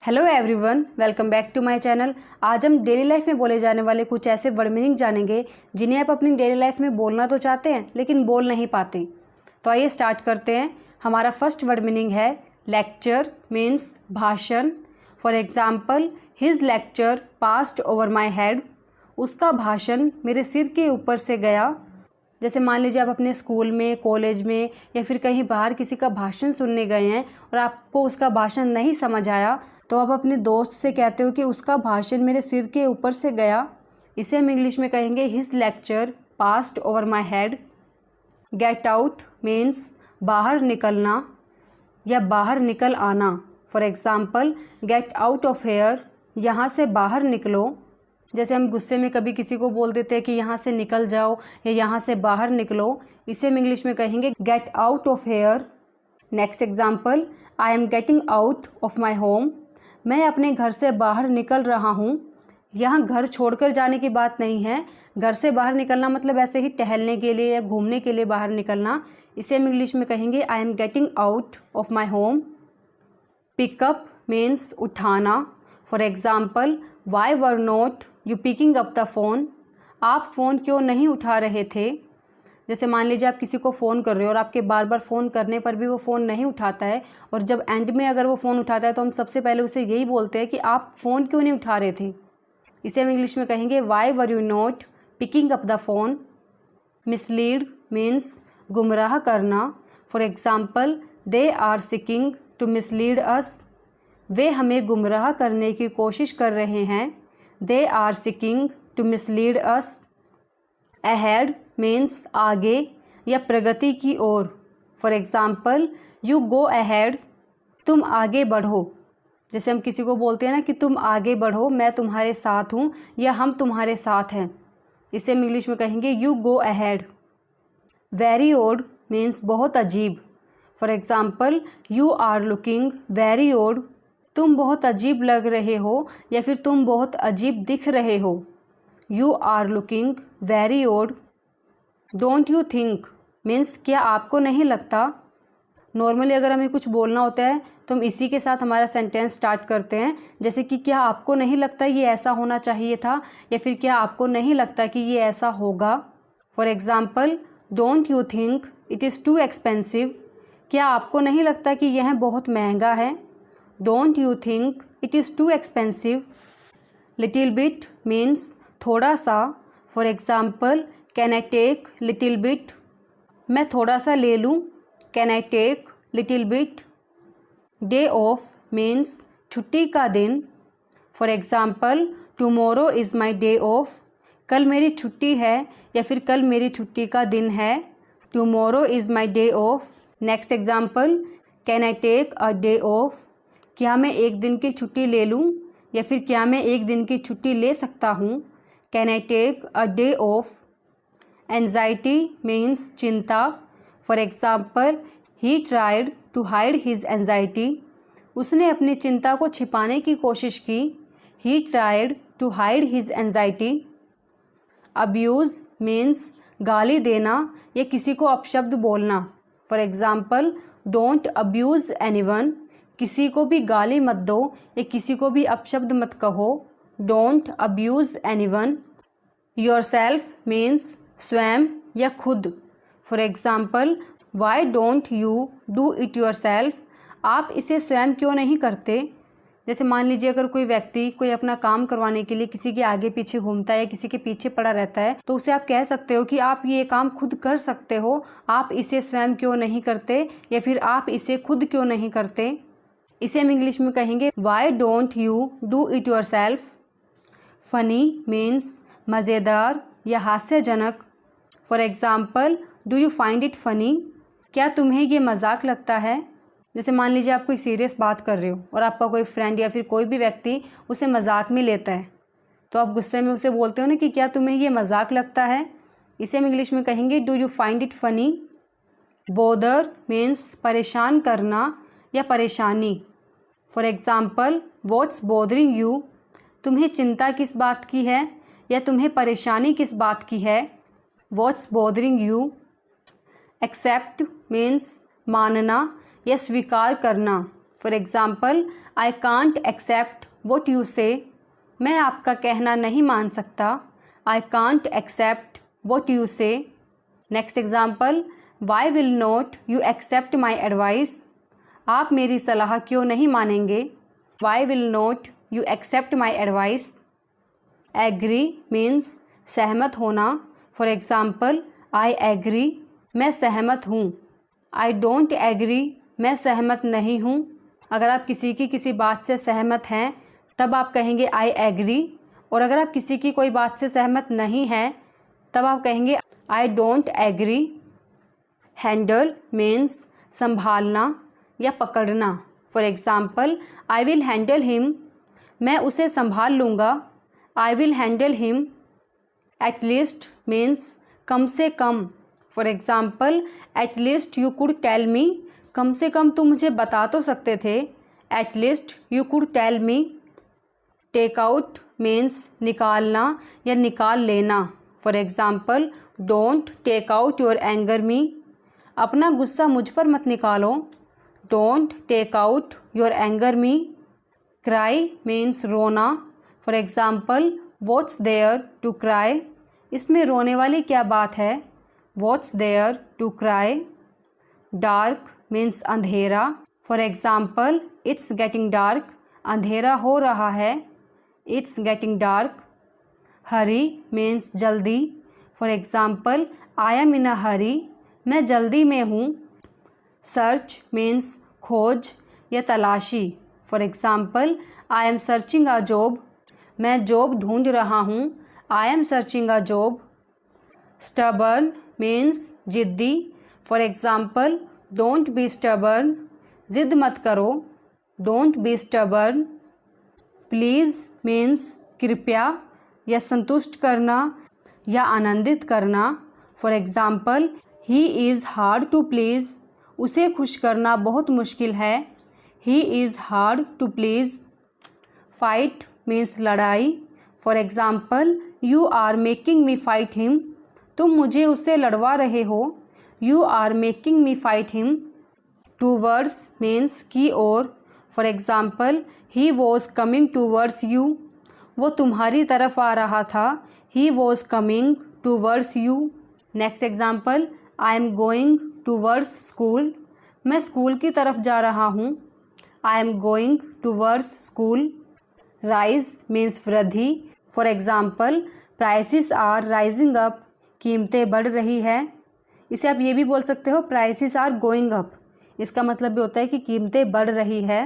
Hello everyone, welcome back to my channel. आज हम daily life में बोले जाने वाले कुछ ऐसे वर्ड मीनिंग जानेंगे जिन्हें आप अपनी डेली लाइफ में बोलना तो चाहते हैं लेकिन बोल नहीं पाते। तो आइए स्टार्ट करते हैं। हमारा फर्स्ट वर्ड मीनिंग है लेक्चर, मीन्स भाषण। For example, his lecture passed over my head. उसका भाषण मेरे सिर के ऊपर से गया। जैसे मान लीजिए आप अपने स्कूल में, कॉलेज में या फिर कहीं बाहर किसी का भाषण सुनने गए हैं और आपको उसका भाषण नहीं समझ आया, तो आप अपने दोस्त से कहते हो कि उसका भाषण मेरे सिर के ऊपर से गया। इसे हम इंग्लिश में कहेंगे his lecture passed over my head. Get out means बाहर निकलना या बाहर निकल आना। For example, get out of here, यहाँ से बाहर निकलो। जैसे हम गुस्से में कभी किसी को बोल देते हैं कि यहाँ से निकल जाओ या यहाँ से बाहर निकलो, इसे हम इंग्लिश में कहेंगे get out of here. Next example, I am getting out of my home. मैं अपने घर से बाहर निकल रहा हूँ। यहाँ घर छोड़कर जाने की बात नहीं है। घर से बाहर निकलना मतलब ऐसे ही टहलने के लिए या घूमने के लिए बाहर निकलना। इसे हम इंग्लिश में कहेंगे I am getting out of my home. Pickup means उठाना। For example, why were not you picking up the phone. आप फ़ोन क्यों नहीं उठा रहे थे। जैसे मान लीजिए आप किसी को फ़ोन कर रहे हो और आपके बार बार फ़ोन करने पर भी वो फ़ोन नहीं उठाता है, और जब एंड में अगर वो फ़ोन उठाता है तो हम सबसे पहले उसे यही बोलते हैं कि आप फ़ोन क्यों नहीं उठा रहे थे। इसे हम इंग्लिश में कहेंगे why were you not picking up the phone. Mislead means गुमराह करना। For example, they are seeking to mislead us. वे हमें गुमराह करने की कोशिश कर रहे हैं। They are seeking to mislead us. Ahead means आगे या प्रगति की ओर। For example, you go ahead, तुम आगे बढ़ो। जैसे हम किसी को बोलते हैं ना कि तुम आगे बढ़ो, मैं तुम्हारे साथ हूँ या हम तुम्हारे साथ हैं, इसे हम इंग्लिश में कहेंगे you go ahead. Very odd means बहुत अजीब। For example, you are looking very odd, तुम बहुत अजीब लग रहे हो या फिर तुम बहुत अजीब दिख रहे हो। You are looking very odd. Don't you think means क्या आपको नहीं लगता। नॉर्मली अगर हमें कुछ बोलना होता है तो हम इसी के साथ हमारा सेंटेंस स्टार्ट करते हैं, जैसे कि क्या आपको नहीं लगता ये ऐसा होना चाहिए था, या फिर क्या आपको नहीं लगता कि ये ऐसा होगा। For example, don't you think it is too expensive. क्या आपको नहीं लगता कि यह बहुत महंगा है। Don't you think it is too expensive. Little bit means थोड़ा सा। For example, can I take little bit, मैं थोड़ा सा ले लूँ। Can I take little bit. Day off means छुट्टी का दिन। For example, tomorrow is my day off, कल मेरी छुट्टी है या फिर कल मेरी छुट्टी का दिन है। Tomorrow is my day off. Next example, can I take a day off, क्या मैं एक दिन की छुट्टी ले लूँ या फिर क्या मैं एक दिन की छुट्टी ले सकता हूँ। Can I take a day off. Anxiety means चिंता। For example, he tried to hide his anxiety, उसने अपनी चिंता को छिपाने की कोशिश की। He tried to hide his anxiety. Abuse means गाली देना या किसी को अपशब्द बोलना। For example, don't abuse anyone, किसी को भी गाली मत दो या किसी को भी अपशब्द मत कहो। Don't abuse anyone. Yourself means स्वयं या खुद। For example, Y don't you do it yourself, आप इसे स्वयं क्यों नहीं करते। जैसे मान लीजिए अगर कोई व्यक्ति कोई अपना काम करवाने के लिए किसी के आगे पीछे घूमता है या किसी के पीछे पड़ा रहता है, तो उसे आप कह सकते हो कि आप ये काम खुद कर सकते हो, आप इसे स्वयं क्यों नहीं करते, या फिर आप इसे खुद क्यों नहीं करते। इसे हम इंग्लिश में कहेंगे why don't you do it yourself. Funny means मज़ेदार या हास्यजनक। For example, do you find it funny, क्या तुम्हें ये मजाक लगता है। जैसे मान लीजिए आप कोई सीरियस बात कर रहे हो और आपका कोई फ्रेंड या फिर कोई भी व्यक्ति उसे मजाक में लेता है, तो आप गुस्से में उसे बोलते हो ना कि क्या तुम्हें ये मजाक लगता है। इसे हम इंग्लिश में कहेंगे do you find it funny. Bother means परेशान करना या परेशानी। For example, what's bothering you, तुम्हें चिंता किस बात की है या तुम्हें परेशानी किस बात की है। What's bothering you. Accept means मानना या स्वीकार करना। For example I can't accept what you say, मैं आपका कहना नहीं मान सकता। I can't accept what you say. Next example, why will not you accept my advice, आप मेरी सलाह क्यों नहीं मानेंगे। Why will not you accept my advice. Agree means सहमत होना। फॉर एग्ज़ाम्पल आई एग्री, मैं सहमत हूँ। आई डोंट एग्री, मैं सहमत नहीं हूँ। अगर आप किसी की किसी बात से सहमत हैं तब आप कहेंगे आई एग्री, और अगर आप किसी की कोई बात से सहमत नहीं हैं तब आप कहेंगे I don't agree. Handle means संभालना या पकड़ना। For example I will handle him, मैं उसे संभाल लूँगा। I will handle him. At least means कम से कम। For example at least you could tell me, कम से कम तुम मुझे बता तो सकते थे। At least you could tell me. Take out means निकालना या निकाल लेना। For example don't take out your anger me, अपना गुस्सा मुझ पर मत निकालो। Don't take out your anger me. Cry means रोना। For example what's there to cry, इसमें रोने वाली क्या बात है। What's there to cry. Dark means अंधेरा। For example it's getting dark, अंधेरा हो रहा है। It's getting dark. Hurry means जल्दी। For example I am in a hurry, मैं जल्दी में हूँ। सर्च मीन्स खोज या तलाशी। For example I am searching a job, मैं जॉब ढूंढ रहा हूँ। I am searching a job. Stubborn means जिद्दी। For example don't be stubborn, ज़िद मत करो। Don't be stubborn. Please means कृपया या संतुष्ट करना या आनंदित करना। For example he is hard to please, उसे खुश करना बहुत मुश्किल है। He is hard to please. Fight means लड़ाई। For example you are making me fight him, तुम मुझे उससे लड़वा रहे हो। You are making me fight him. Towards means की ओर। For example he was coming towards you, वो तुम्हारी तरफ आ रहा था। He was coming towards you. Next example, I am going towards school, मैं स्कूल की तरफ जा रहा हूँ। I am going towards school. Rise means वृद्धि। For example prices are rising up, कीमतें बढ़ रही है। इसे आप ये भी बोल सकते हो प्राइसेस आर गोइंग अप, इसका मतलब भी होता है कि कीमतें बढ़ रही है।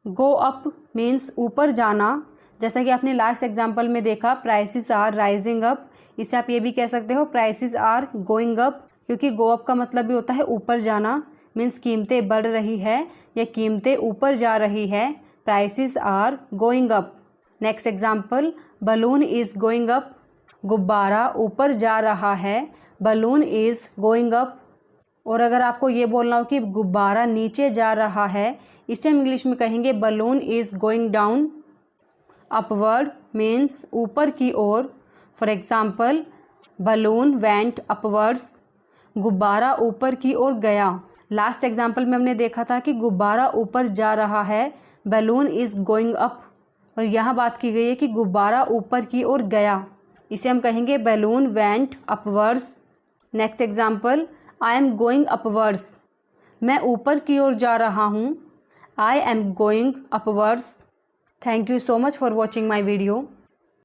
गो अप मीन्स ऊपर जाना, जैसा कि आपने लास्ट एग्जाम्पल में देखा प्राइसेस आर राइजिंग अप। इसे आप ये भी कह सकते हो प्राइसेस आर गोइंग अप, क्योंकि गो अप का मतलब भी होता है ऊपर जाना। मीन्स कीमतें बढ़ रही है या कीमतें ऊपर जा रही है। Prices are going up. Next example, balloon is going up, गुब्बारा ऊपर जा रहा है। Balloon is going up. और अगर आपको ये बोलना हो कि गुब्बारा नीचे जा रहा है, इसे हम इंग्लिश में कहेंगे balloon is going down. Upward means ऊपर की ओर। For example balloon went upwards, गुब्बारा ऊपर की ओर गया। लास्ट एग्जाम्पल में हमने देखा था कि गुब्बारा ऊपर जा रहा है, बलून इज़ गोइंग अप, और यहाँ बात की गई है कि गुब्बारा ऊपर की ओर गया, इसे हम कहेंगे balloon went upwards. Next example, I am going upwards, मैं ऊपर की ओर जा रहा हूँ। I am going upwards. Thank you so much for watching my video.